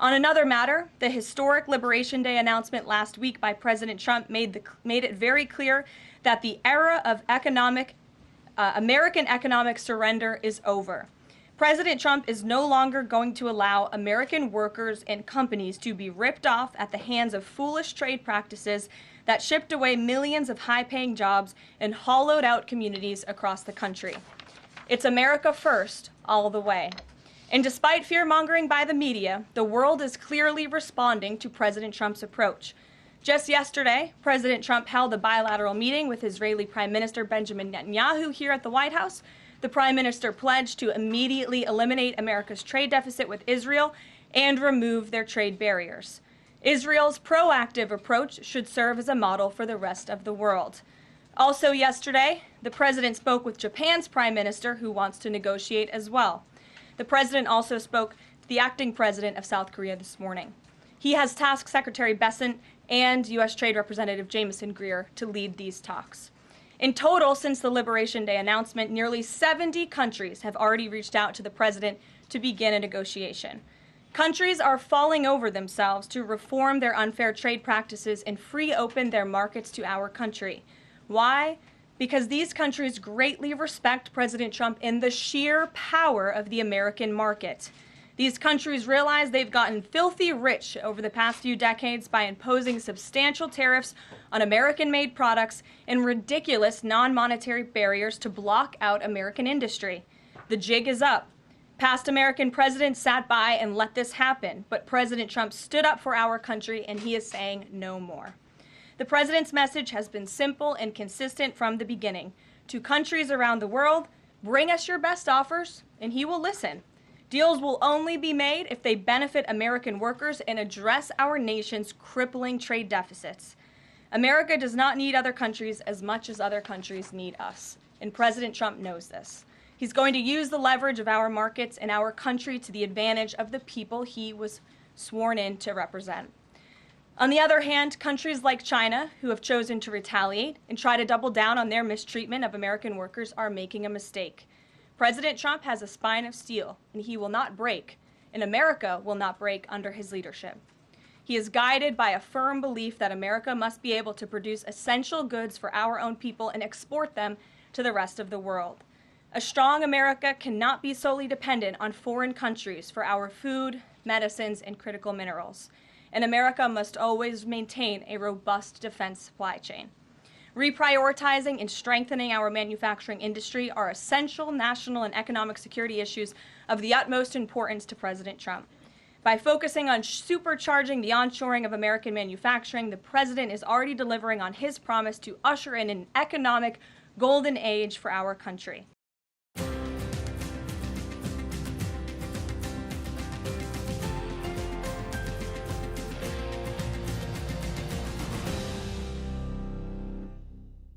On another matter, the historic Liberation Day announcement last week by President Trump made it very clear that the era of American economic surrender is over. President Trump is no longer going to allow American workers and companies to be ripped off at the hands of foolish trade practices that shipped away millions of high-paying jobs and hollowed out communities across the country. It's America first, all the way. And despite fear-mongering by the media, the world is clearly responding to President Trump's approach. Just yesterday, President Trump held a bilateral meeting with Israeli Prime Minister Benjamin Netanyahu here at the White House. The Prime Minister pledged to immediately eliminate America's trade deficit with Israel and remove their trade barriers. Israel's proactive approach should serve as a model for the rest of the world. Also yesterday, the President spoke with Japan's Prime Minister, who wants to negotiate as well. The President also spoke to the acting President of South Korea this morning. He has tasked Secretary Bessent and U.S. Trade Representative Jamieson Greer to lead these talks. In total, since the Liberation Day announcement, nearly 70 countries have already reached out to the President to begin a negotiation. Countries are falling over themselves to reform their unfair trade practices and free open their markets to our country. Why? Because these countries greatly respect President Trump in the sheer power of the American market. These countries realize they've gotten filthy rich over the past few decades by imposing substantial tariffs on American-made products and ridiculous non-monetary barriers to block out American industry. The jig is up. Past American presidents sat by and let this happen, but President Trump stood up for our country, and he is saying no more. The president's message has been simple and consistent from the beginning. To countries around the world, bring us your best offers, and he will listen. Deals will only be made if they benefit American workers and address our nation's crippling trade deficits. America does not need other countries as much as other countries need us, and President Trump knows this. He's going to use the leverage of our markets and our country to the advantage of the people he was sworn in to represent. On the other hand, countries like China, who have chosen to retaliate and try to double down on their mistreatment of American workers, are making a mistake. President Trump has a spine of steel, and he will not break, and America will not break under his leadership. He is guided by a firm belief that America must be able to produce essential goods for our own people and export them to the rest of the world. A strong America cannot be solely dependent on foreign countries for our food, medicines, and critical minerals. And America must always maintain a robust defense supply chain. Reprioritizing and strengthening our manufacturing industry are essential national and economic security issues of the utmost importance to President Trump. By focusing on supercharging the onshoring of American manufacturing, the President is already delivering on his promise to usher in an economic golden age for our country.